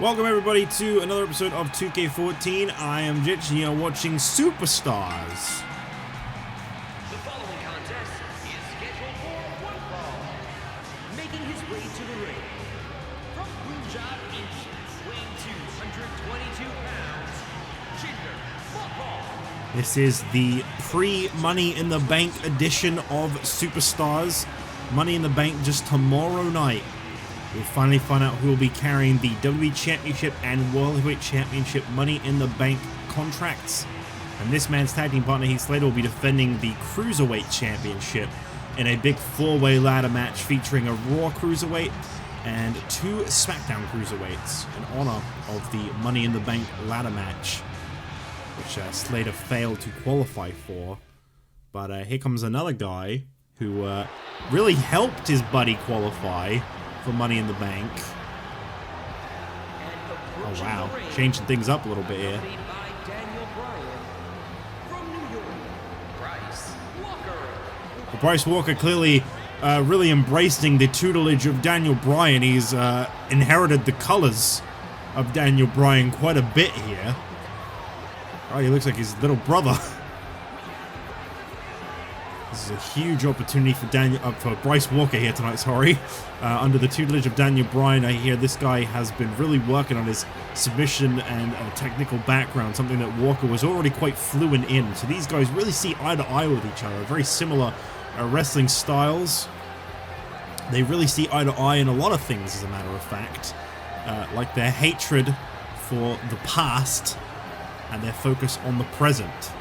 Welcome everybody to another episode of 2K14. I am Jitch and you're watching Superstars. The following contest is scheduled for one fall. Making his way to the ring. From Punjab, India, weighing 222 pounds, Jinder, Mahal. This is the pre-Money in the Bank edition of Superstars. Money in the Bank just tomorrow night. We'll finally find out who will be carrying the WWE Championship and World Heavyweight Championship Money in the Bank contracts. And this man's tag team partner, Heath Slater, will be defending the Cruiserweight Championship in a big four-way ladder match featuring a Raw Cruiserweight and two SmackDown Cruiserweights in honor of the Money in the Bank ladder match, which Slater failed to qualify for. But here comes another guy who really helped his buddy qualify for Money in the Bank. Oh wow, changing things up a little bit here. Well, Bryce Walker clearly really embracing the tutelage of Daniel Bryan. He's inherited the colors of Daniel Bryan quite a bit here. Oh, he looks like his little brother. This is a huge opportunity for Bryce Walker here tonight, sorry. Under the tutelage of Daniel Bryan, I hear this guy has been really working on his submission and technical background, something that Walker was already quite fluent in. So these guys really see eye to eye with each other. Very similar wrestling styles. They really see eye to eye in a lot of things, as a matter of fact. Like their hatred for the past and their focus on the present.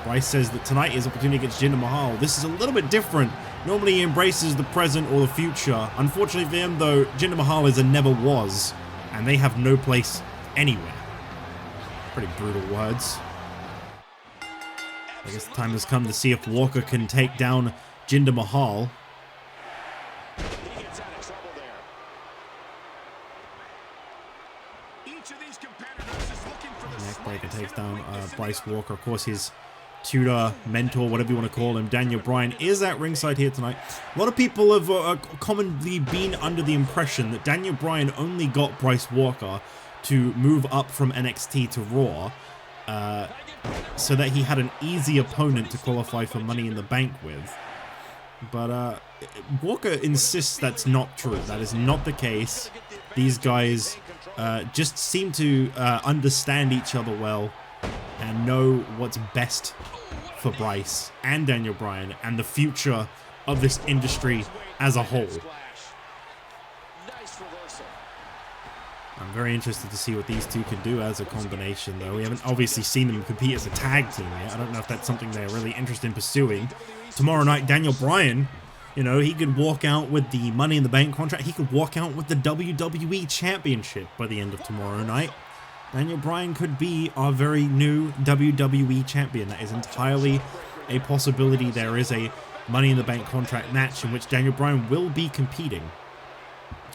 Bryce says that tonight is opportunity against Jinder Mahal. This is a little bit different. Normally he embraces the present or the future. Unfortunately for him, though, Jinder Mahal is a never was, and they have no place anywhere. Pretty brutal words. I guess the time has come to see if Walker can take down Jinder Mahal. Neckbreaker takes down Bryce Walker. Of course, his tutor, mentor, whatever you want to call him, Daniel Bryan, is at ringside here tonight. A lot of people have commonly been under the impression that Daniel Bryan only got Bryce Walker to move up from NXT to Raw so that he had an easy opponent to qualify for Money in the Bank with. But Walker insists that's not true. That is not the case. These guys just seem to understand each other well and know what's best for Bryce and Daniel Bryan and the future of this industry as a whole. I'm very interested to see what these two can do as a combination, though. We haven't obviously seen them compete as a tag team yet. I don't know if that's something they're really interested in pursuing. Tomorrow night, Daniel Bryan, you know, he could walk out with the Money in the Bank contract. He could walk out with the WWE Championship by the end of tomorrow night. Daniel Bryan could be our very new WWE champion. That is entirely a possibility. There is a Money in the Bank contract match in which Daniel Bryan will be competing.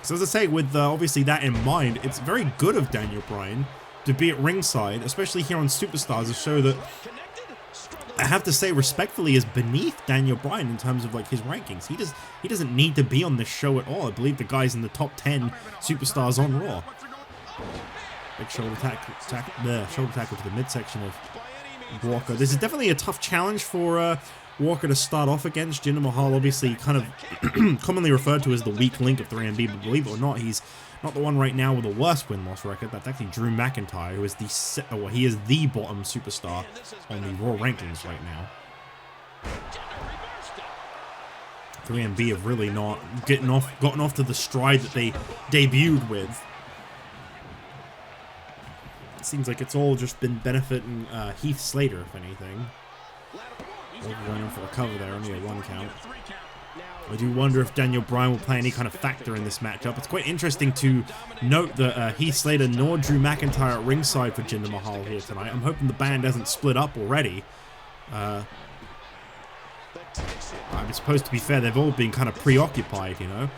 So as I say, with obviously that in mind, it's very good of Daniel Bryan to be at ringside, especially here on Superstars, a show that I have to say respectfully is beneath Daniel Bryan in terms of like his rankings. He doesn't need to be on this show at all. I believe the guy's in the top 10 Superstars on Raw. Big shoulder tackle to the midsection of Walker. This is definitely a tough challenge for Walker to start off against. Jinder Mahal, obviously kind of commonly referred to as the weak link of 3MB, but believe it or not, he's not the one right now with the worst win-loss record. That's actually Drew McIntyre, who is he is the bottom superstar on the Raw rankings right now. 3MB have really not gotten off to the stride that they debuted with. Seems like it's all just been benefiting Heath Slater, if anything. Going in for the cover there, only a 1 count. I do wonder if Daniel Bryan will play any kind of factor in this matchup. It's quite interesting to note that Heath Slater nor Drew McIntyre at ringside for Jinder Mahal here tonight. I'm hoping the band hasn't split up already. I suppose, to be fair, they've all been kind of preoccupied, you know.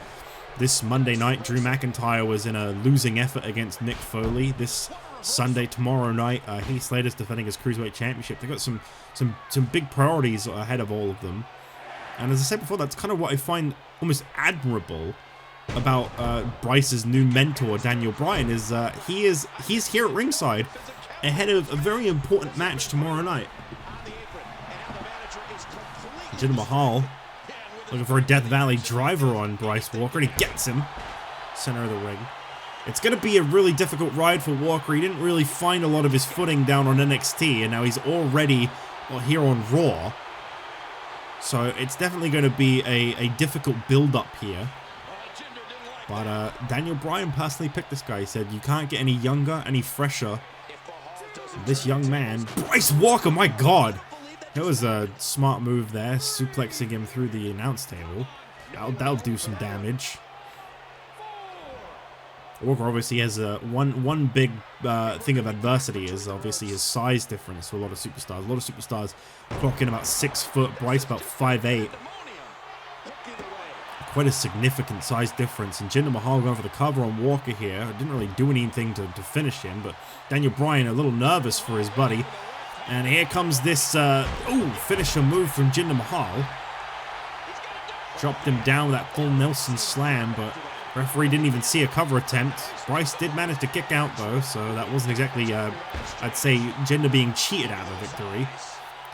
This Monday night, Drew McIntyre was in a losing effort against Mick Foley. This Sunday, tomorrow night, Heath Slater's defending his Cruiserweight Championship. They've got some big priorities ahead of all of them. And as I said before, that's kind of what I find almost admirable about Bryce's new mentor, Daniel Bryan, is he's here at ringside ahead of a very important match tomorrow night. Jinder Mahal looking for a Death Valley driver on Bryce Walker, and he gets him. Center of the ring. It's going to be a really difficult ride for Walker. He didn't really find a lot of his footing down on NXT, and now he's already here on Raw. So it's definitely going to be a difficult build-up here. But Daniel Bryan personally picked this guy. He said, you can't get any younger, any fresher. This young man, Bryce Walker, my God. That was a smart move there, suplexing him through the announce table. That'll do some damage. Walker obviously has one big thing of adversity is obviously his size difference to a lot of superstars. A lot of superstars clock in about 6 foot, Bryce about 5'8". Quite a significant size difference, and Jinder Mahal going for the cover on Walker here. Didn't really do anything to finish him, but Daniel Bryan a little nervous for his buddy. And here comes this finisher move from Jinder Mahal. Dropped him down with that full Nelson slam, but referee didn't even see a cover attempt. Bryce did manage to kick out though, so that wasn't exactly, I'd say, Jinder being cheated out of a victory.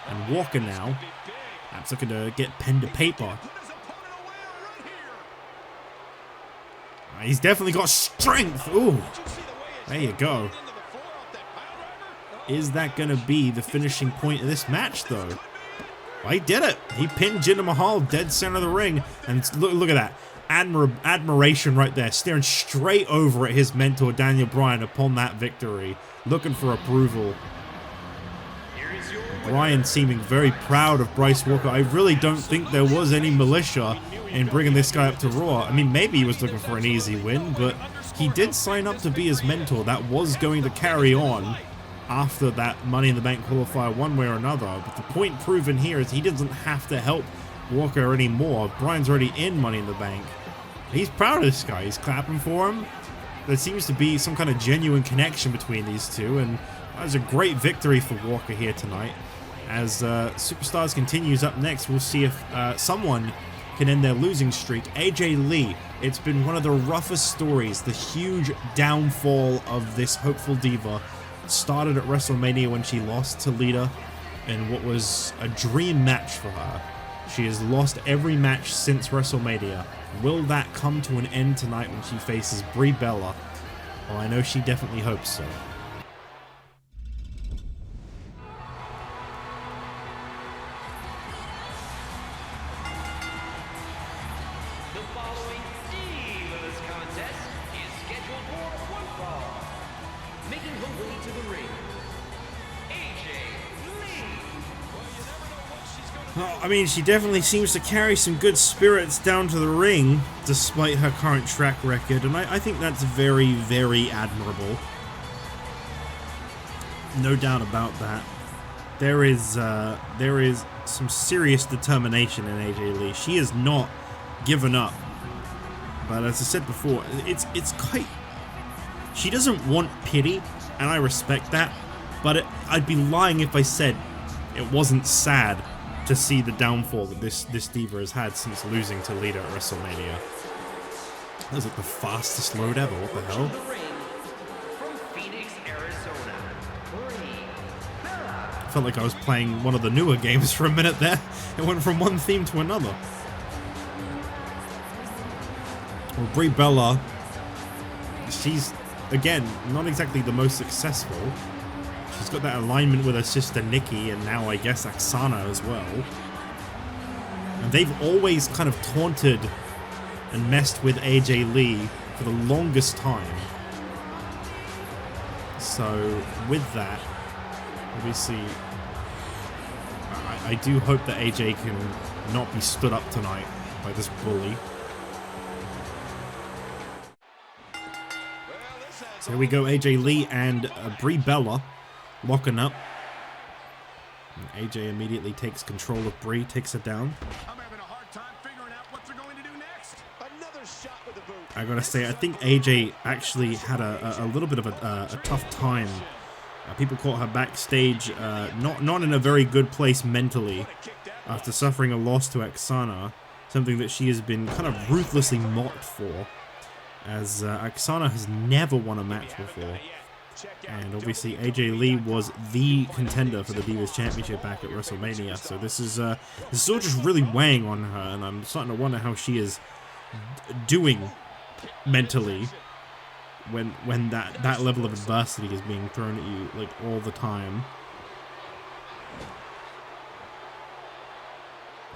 And Walker now, perhaps looking to get pen to paper. He's definitely got strength. Ooh, there you go. Is that going to be the finishing point of this match, though? Well, he did it. He pinned Jinder Mahal dead center of the ring. And look at that. Admiration right there. Staring straight over at his mentor, Daniel Bryan, upon that victory. Looking for approval. Bryan seeming very proud of Bryce Walker. I really don't think there was any militia in bringing this guy up to Raw. I mean, maybe he was looking for an easy win, but he did sign up to be his mentor. That was going to carry on after that Money in the Bank qualifier one way or another. But the point proven here is he doesn't have to help Walker anymore. Bryan's already in Money in the Bank. He's proud of this guy. He's clapping for him. There seems to be some kind of genuine connection between these two, and that was a great victory for Walker here tonight. As Superstars continues up next, we'll see if someone can end their losing streak. AJ Lee, it's been one of the roughest stories. The huge downfall of this hopeful diva started at WrestleMania when she lost to Lita in what was a dream match for her. She has lost every match since WrestleMania. Will that come to an end tonight when she faces Brie Bella? Well, I know she definitely hopes so. Well, I mean, she definitely seems to carry some good spirits down to the ring, despite her current track record, and I think that's very, very admirable. No doubt about that. There is some serious determination in AJ Lee. She has not given up. But as I said before, it's quite... She doesn't want pity, and I respect that, but I'd be lying if I said it wasn't sad to see the downfall that this diva has had since losing to Lita at WrestleMania. That was like the fastest load ever, what the hell? I felt like I was playing one of the newer games for a minute there. It went from one theme to another. Well, Brie Bella, she's, again, not exactly the most successful. She's got that alignment with her sister Nikki, and now I guess Oksana as well. And they've always kind of taunted and messed with AJ Lee for the longest time. So with that, obviously, I do hope that AJ can not be stood up tonight by this bully. So here we go, AJ Lee and Brie Bella locking up. And AJ immediately takes control of Brie, takes her down. I'm having a hard time figuring out what they're going to do next. Another shot with the boot. I gotta say, I think AJ actually had a little bit of a tough time. People caught her backstage not in a very good place mentally after suffering a loss to Oksana, something that she has been kind of ruthlessly mocked for as Oksana has never won a match before. And obviously AJ Lee was the contender for the Divas Championship back at WrestleMania, so this is all just really weighing on her, and I'm starting to wonder how she is doing mentally when that level of adversity is being thrown at you like all the time.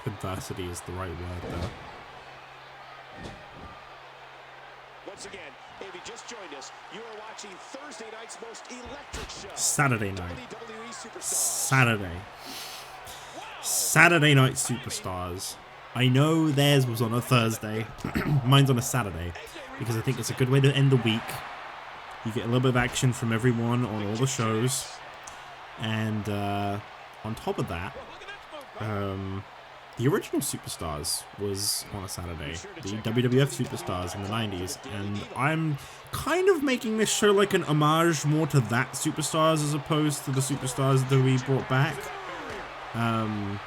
Adversity is the right word though. Once again, if you just joined us, you are watching Thursday night's most electric show. Saturday night. WWE Superstars. Saturday Night Superstars. I know theirs was on a Thursday. Mine's on a Saturday because I think it's a good way to end the week. You get a little bit of action from everyone on all the shows, and on top of that, the original Superstars was on a Saturday, the WWF Superstars in the 90s, and I'm kind of making this show like an homage more to that Superstars as opposed to the Superstars that we brought back. And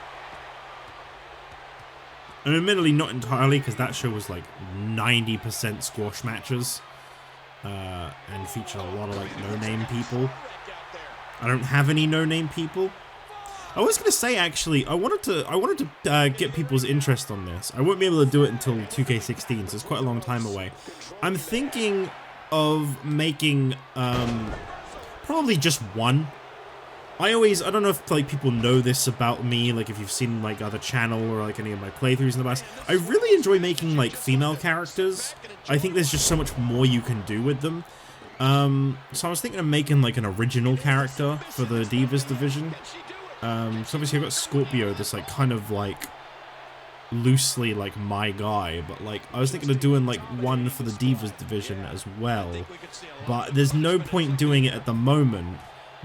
admittedly not entirely, because that show was like 90% squash matches, and featured a lot of like no-name people. I don't have any no-name people. I was gonna say actually, I wanted to get people's interest on this. I won't be able to do it until 2K14, so it's quite a long time away. I'm thinking of making probably just one. I don't know if like people know this about me, like if you've seen like other channel or like any of my playthroughs in the past. I really enjoy making like female characters. I think there's just so much more you can do with them. So I was thinking of making like an original character for the Divas division. So obviously I've got Scorpio, this like kind of like loosely like my guy, but like I was thinking of doing like one for the Divas division as well, but there's no point doing it at the moment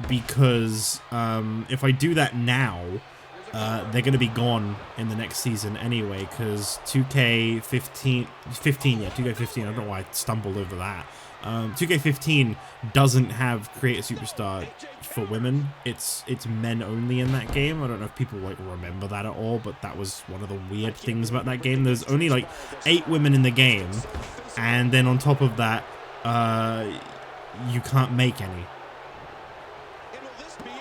because if I do that now, they're going to be gone in the next season anyway, because 2K15, yeah, 2K15, I don't know why I stumbled over that. 2K15 doesn't have Create a Superstar for women. It's men only in that game. I don't know if people like remember that at all, but that was one of the weird things about that game. There's only like 8 women in the game, and then on top of that, you can't make any.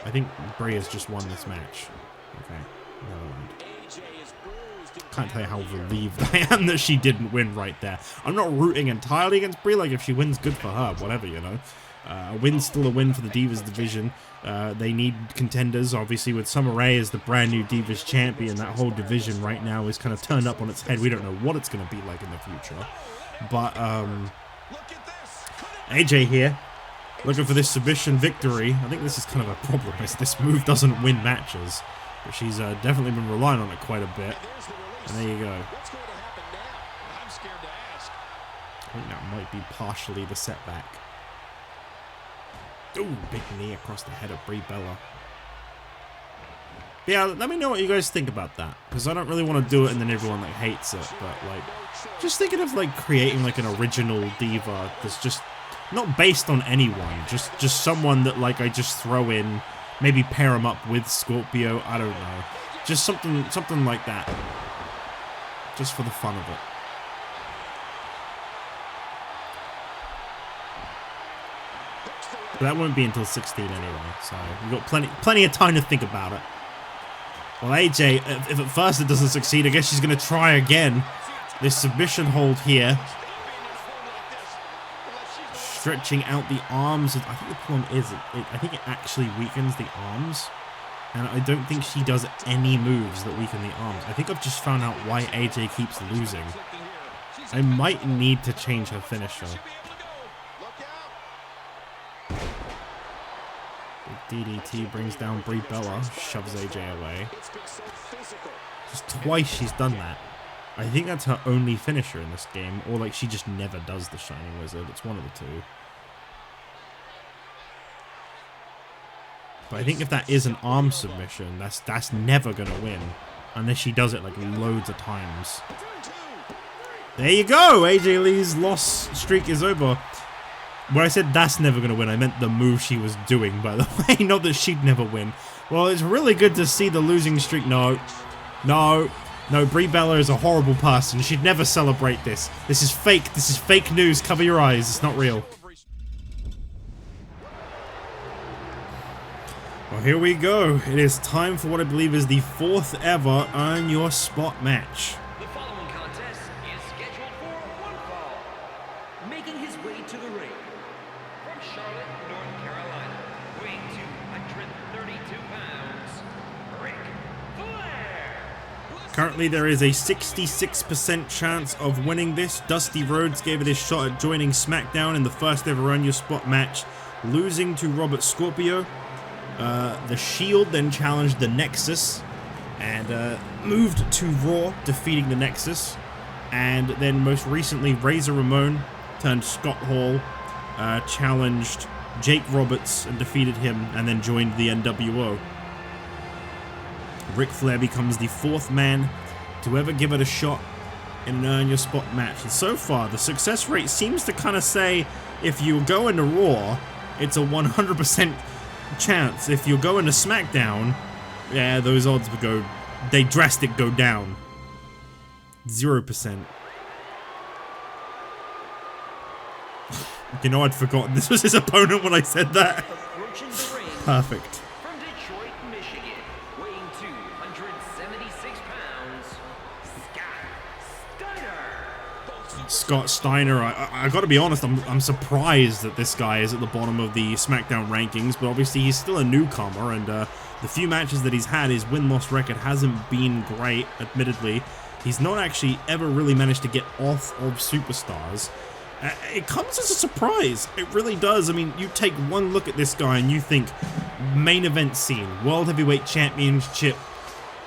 I think Brie has just won this match. Okay, never mind. Can't tell you how relieved I am that she didn't win right there. I'm not rooting entirely against Brie. Like, if she wins, good for her. Whatever, you know. A win's still a win for the Divas division. They need contenders. Obviously, with Summer Rae as the brand new Divas champion, that whole division right now is kind of turned up on its head. We don't know what it's going to be like in the future. But, AJ here, looking for this submission victory. I think this is kind of a problem, is this move doesn't win matches. But she's definitely been relying on it quite a bit. And there you go. I think that might be partially the setback. Ooh, big knee across the head of Brie Bella. Yeah, let me know what you guys think about that, because I don't really want to do it and then everyone like hates it, but like, just thinking of like creating like an original diva that's just not based on anyone, just someone that like I just throw in, maybe pair them up with Scorpio, I don't know, just something like that. Just for the fun of it. But that won't be until 16 anyway, so we've got plenty of time to think about it. Well, AJ, if at first it doesn't succeed, I guess she's going to try again. This submission hold here. Stretching out the arms. I think the problem is, I think it actually weakens the arms. And I don't think she does any moves that weaken the arms. I think I've just found out why AJ keeps losing. I might need to change her finisher. Big DDT brings down Brie Bella, shoves AJ away. Just twice she's done that. I think that's her only finisher in this game, or like she just never does the Shining Wizard. It's one of the two. But I think if that is an arm submission, that's never gonna win, unless she does it like loads of times. There you go. AJ Lee's loss streak is over. When I said that's never gonna win, I meant the move she was doing, by the way, not that she'd never win. Well, it's really good to see the losing streak. No, No, Brie Bella is a horrible person. She'd never celebrate this. This is fake. This is fake news. Cover your eyes. It's not real. Well, here we go. It is time for what I believe is the 4th ever Earn Your Spot match. The following contest is scheduled for one fall. Making his way to the ring from Charlotte, North Carolina, weighing 232 pounds, Ric Flair. Currently, there is a 66% chance of winning this. Dusty Rhodes gave it his shot at joining SmackDown in the first ever Earn Your Spot match, losing to Robert Scorpio. The Shield then challenged the Nexus and moved to Raw, defeating the Nexus. And then most recently, Razor Ramon turned Scott Hall, challenged Jake Roberts and defeated him, and then joined the NWO. Ric Flair becomes the 4th man to ever give it a shot in an Earn Your Spot match. And so far, the success rate seems to kind of say if you go into Raw, it's a 100% chance. If you go into SmackDown, yeah, those odds would go, they drastic go down. 0%. You know, I'd forgotten this was his opponent when I said that. Perfect. From Detroit, Michigan, weighing 276 pounds, Scott Steiner. Scott Steiner, I gotta be honest, I'm surprised that this guy is at the bottom of the SmackDown rankings, but obviously he's still a newcomer, and the few matches that he's had, his win-loss record hasn't been great, admittedly. He's not actually ever really managed to get off of superstars. It comes as a surprise, it really does. I mean, you take one look at this guy and you think main event scene, World Heavyweight Championship,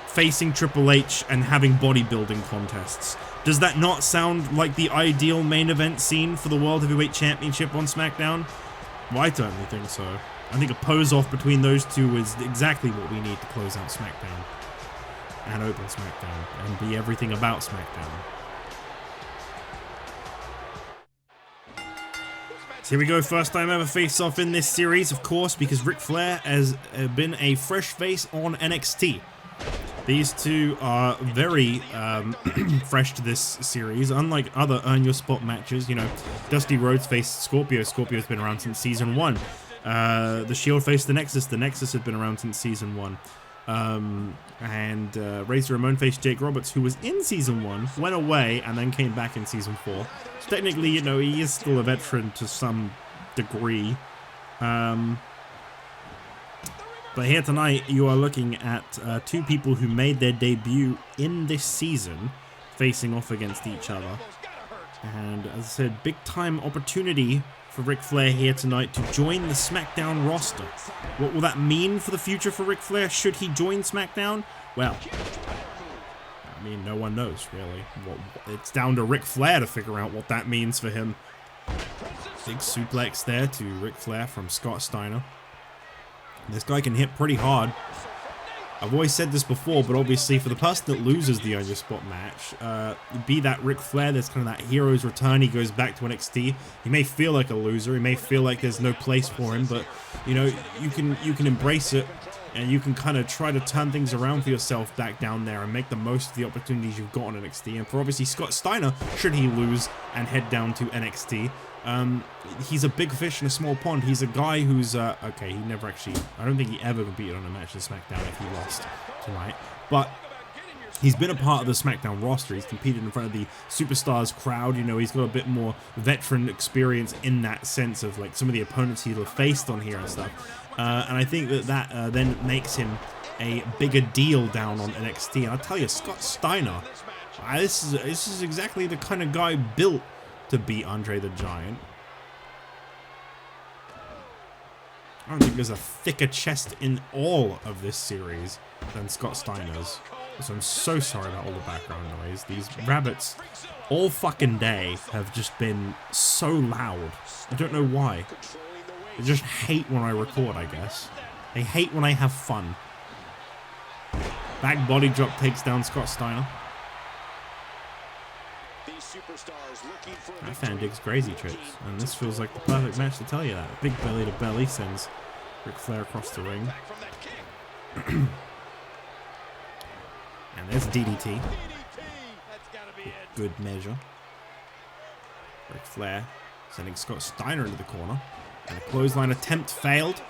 facing Triple H and having bodybuilding contests. Does that not sound like the ideal main event scene for the World Heavyweight Championship on SmackDown? Well, I certainly think so. I think a pose-off between those two is exactly what we need to close out SmackDown. And open SmackDown. And be everything about SmackDown. So here we go, first time ever face-off in this series, of course, because Ric Flair has been a fresh face on NXT. These two are very fresh to this series, unlike other Earn Your Spot matches. You know, Dusty Rhodes faced Scorpio. Scorpio's been around since Season 1. The Shield faced the Nexus. The Nexus had been around since Season 1. And Razor Ramon faced Jake Roberts, who was in Season 1, went away, and then came back in Season 4. So technically, you know, he is still a veteran to some degree. But here tonight, you are looking at two people who made their debut in this season, facing off against each other. And as I said, big time opportunity for Ric Flair here tonight to join the SmackDown roster. What will that mean for the future for Ric Flair should he join SmackDown? Well, I mean, no one knows, really. It's down to Ric Flair to figure out what that means for him. Big suplex there to Ric Flair from Scott Steiner. This guy can hit pretty hard. I've always said this before, but obviously for the person that loses the Earn Your Spot match, be that Ric Flair, there's kind of that hero's return, he goes back to NXT. He may feel like a loser, he may feel like there's no place for him, but you know, you can embrace it, and you can kind of try to turn things around for yourself back down there and make the most of the opportunities you've got on NXT. And for obviously Scott Steiner, should he lose and head down to NXT, he's a big fish in a small pond. He's a guy who's, okay, he never actually, I don't think he ever competed on a match in SmackDown if he lost tonight, but he's been a part of the SmackDown roster. He's competed in front of the Superstars crowd. You know, he's got a bit more veteran experience in that sense of like some of the opponents he'll have faced on here and stuff. And I think that then makes him a bigger deal down on NXT. And I'll tell you, Scott Steiner, this is exactly the kind of guy built to beat Andre the Giant. I don't think there's a thicker chest in all of this series than Scott Steiner's. So I'm so sorry about all the background noise. These rabbits all fucking day have just been so loud. I don't know why. They just hate when I record, I guess. They hate when I have fun. Back body drop takes down Scott Steiner. That fan digs crazy trips, and this feels like the perfect match to tell you that. Big belly to belly sends Ric Flair across the ring. And there's DDT. good measure. Ric Flair sending Scott Steiner into the corner. And a clothesline attempt failed.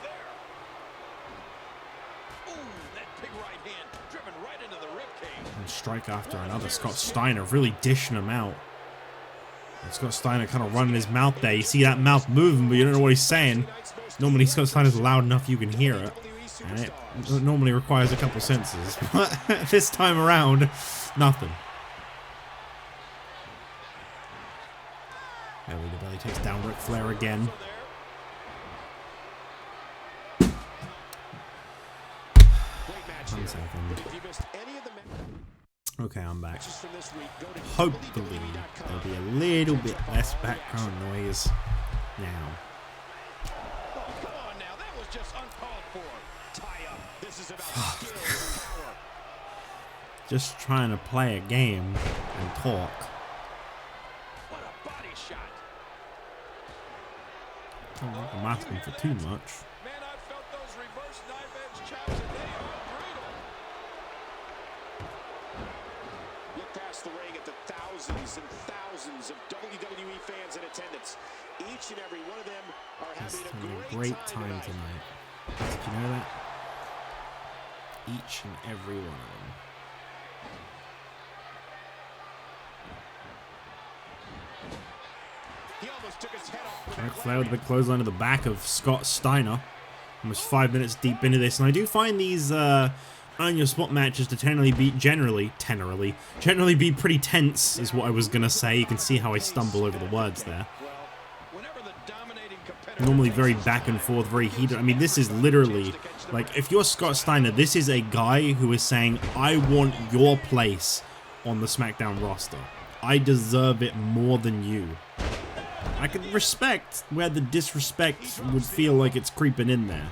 And strike after another. Scott Steiner really dishing him out. And Scott Steiner kind of running his mouth there. You see that mouth moving, but you don't know what he's saying. Normally Scott Steiner's loud enough you can hear it. And it normally requires a couple senses. But this time around, nothing. Belly to belly takes down Ric Flair again. One second. Okay, I'm back. Hopefully, there'll be a little bit less background noise now. Just trying to play a game and talk. I don't think I'm asking for too much. The ring at the thousands and thousands of WWE fans in attendance. Each and every one of them are having a great time tonight. Did you know that? Each and every one of them. He almost took his head off. Ric Flair with a big clothesline to the back of Scott Steiner. Almost 5 minutes deep into this, and I do find these on your spot matches to generally be pretty tense, is what I was gonna say. You can see how I stumble over the words there. Normally very back and forth, very heated. I mean, this is literally, like, if you're Scott Steiner, this is a guy who is saying, I want your place on the SmackDown roster. I deserve it more than you. I can respect where the disrespect would feel like it's creeping in there.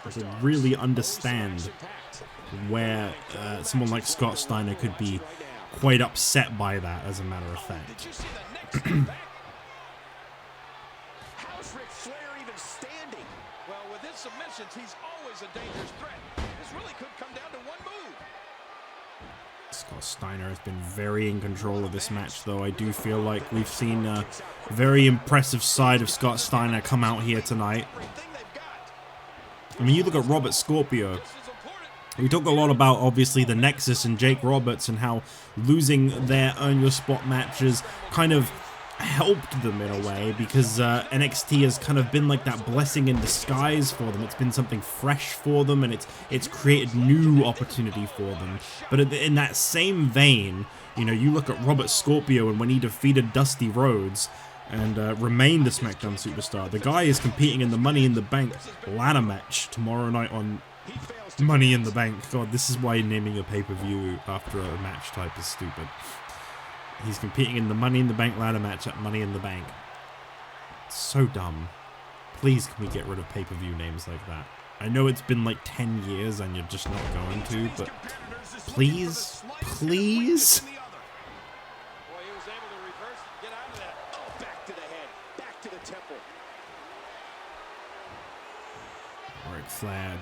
I could really understand where someone like Scott Steiner could be quite upset by that, as a matter of fact. How's Ric Flair even standing? Well, with his submissions, he's always a dangerous threat. This really could come down to one move. Scott Steiner has been very in control of this match, though. I do feel like we've seen a very impressive side of Scott Steiner come out here tonight. I mean, you look at Robert Scorpio. We talk a lot about, obviously, the Nexus and Jake Roberts and how losing their Earn Your Spot matches kind of helped them in a way, because NXT has kind of been like that blessing in disguise for them. It's been something fresh for them, and it's created new opportunity for them. But in that same vein, you know, you look at Robert Scorpio, and when he defeated Dusty Rhodes and remained the SmackDown superstar, the guy is competing in the Money in the Bank ladder match tomorrow night on Money in the Bank. God, this is why naming a pay-per-view after a match type is stupid. He's competing in the Money in the Bank ladder match at Money in the Bank. It's so dumb. Please, can we get rid of pay-per-view names like that? I know it's been like 10 years and you're just not going to, but please, please? Ric Flair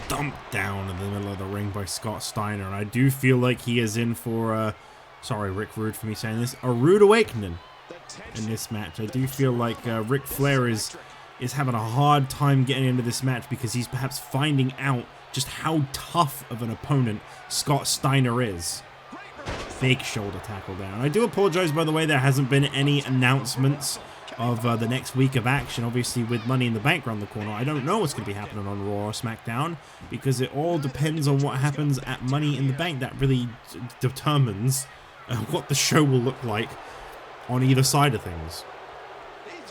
dumped down in the middle of the ring by Scott Steiner, and I do feel like he is in for sorry, Rick Rude for me saying this, a rude awakening in this match. I do feel like Ric Flair is having a hard time getting into this match because he's perhaps finding out just how tough of an opponent Scott Steiner is. Big shoulder tackle down. I do apologize, by the way, there hasn't been any announcements of the next week of action, obviously with Money in the Bank around the corner. I don't know what's going to be happening on Raw or SmackDown because it all depends on what happens at Money in the Bank. That really determines what the show will look like on either side of things.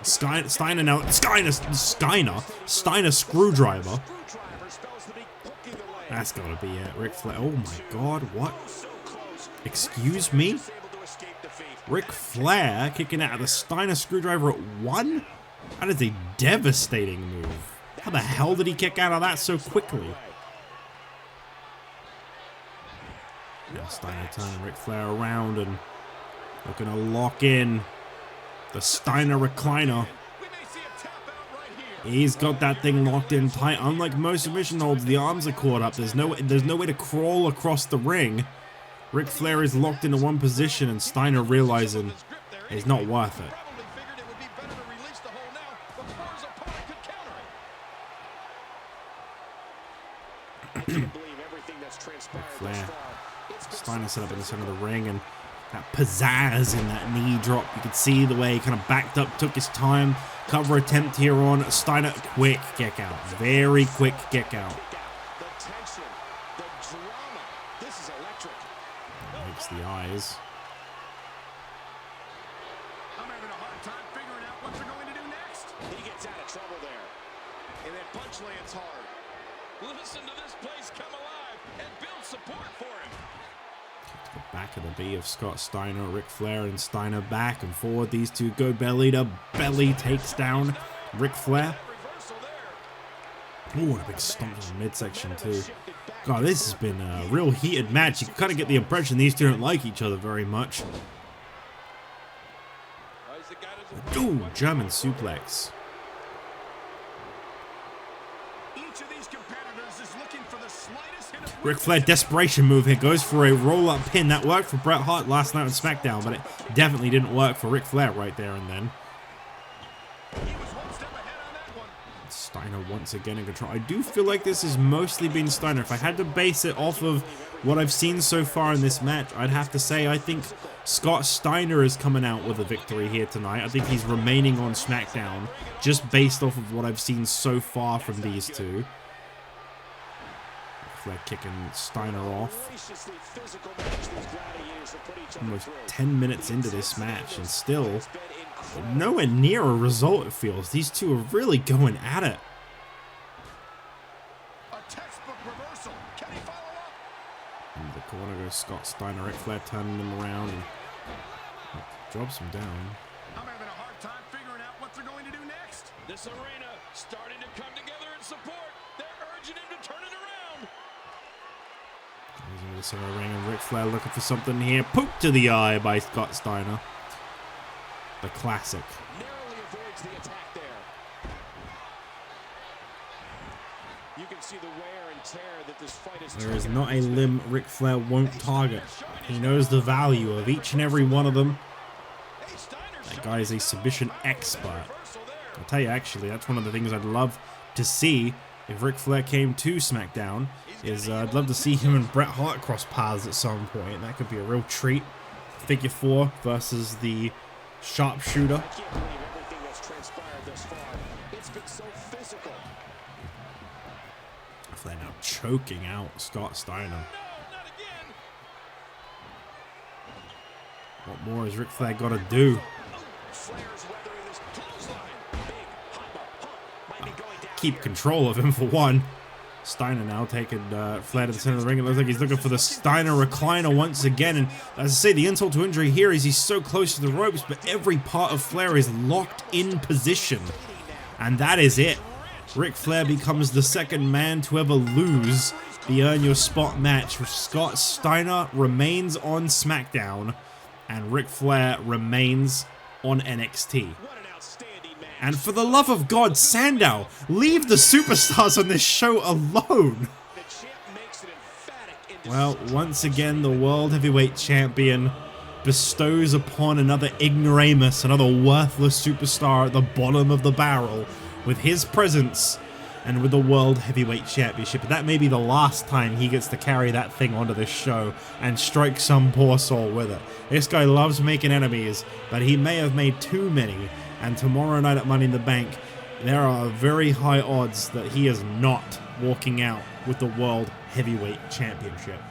Steiner screwdriver. That's gotta be it. Ric Flair. Oh my god, what? Excuse me? Ric Flair kicking out of the Steiner screwdriver at 1? That is a devastating move. How the hell did he kick out of that so quickly? Now Steiner turning Ric Flair around and looking to lock in the Steiner recliner. He's got that thing locked in tight. Unlike most submission holds, the arms are caught up. There's no way to crawl across the ring. Ric Flair is locked into one position, and Steiner realizing it's not worth it. Flair. Steiner set up in the center of the ring, and that pizzazz in that knee drop. You could see the way he kind of backed up, took his time. Cover attempt here on Steiner. Quick kick out. Very quick kick out. Makes the eyes. I'm having a hard time figuring out what they're going to do next. He gets out of trouble there. And that punch lands hard. Listen to this place come alive and build support for him. The back of the B of Scott Steiner, Ric Flair and Steiner back and forward. These two go belly to belly, takes down Ric Flair. Oh, what a big stomp in the midsection too. God, this has been a real heated match. You can kind of get the impression these two don't like each other very much. Ooh, German suplex. Ric Flair desperation move here, goes for a roll-up pin. That worked for Bret Hart last night on SmackDown, but it definitely didn't work for Ric Flair right there and then. Steiner once again in control. I do feel like this has mostly been Steiner. If I had to base it off of what I've seen so far in this match, I'd have to say I think Scott Steiner is coming out with a victory here tonight. I think he's remaining on SmackDown just based off of what I've seen so far from these two. Flair kicking Steiner off. Almost 10 minutes into this match and still nowhere near a result, it feels. These two are really going at it. In the corner goes Scott Steiner. Ric Flair turning him around and drops him down. I'm having a hard time figuring out what they're going to do next. This arena starting to come together in support. They're urging him to turn it around. He's in the center of the ring, and Ric Flair looking for something here. Poke to the eye by Scott Steiner. The classic. Narrowly avoids the attack there. You can see the wear and tear that this fight is. There is not a limb Ric Flair won't target. He knows the value of each and every one of them. That guy is a submission expert. I'll tell you, actually, that's one of the things I'd love to see if Ric Flair came to SmackDown. I'd love to see him and Bret Hart cross paths at some point. That could be a real treat. Figure 4 versus the sharpshooter. I can't believe everything that's transpired thus far. It's been so physical. Flair now choking out Scott Steiner. What more has Ric Flair got to do? Keep control of him for one. Steiner now taking Flair to the center of the ring. It looks like he's looking for the Steiner recliner once again. And as I say, the insult to injury here is he's so close to the ropes, but every part of Flair is locked in position. And that is it. Ric Flair becomes the second man to ever lose the Earn Your Spot match. Scott Steiner remains on SmackDown, and Ric Flair remains on NXT. And for the love of God, Sandow, leave the superstars on this show alone. Well, once again, the World Heavyweight Champion bestows upon another ignoramus, another worthless superstar at the bottom of the barrel with his presence and with the World Heavyweight Championship. But that may be the last time he gets to carry that thing onto this show and strike some poor soul with it. This guy loves making enemies, but he may have made too many. And tomorrow night at Money in the Bank, there are very high odds that he is not walking out with the World Heavyweight Championship.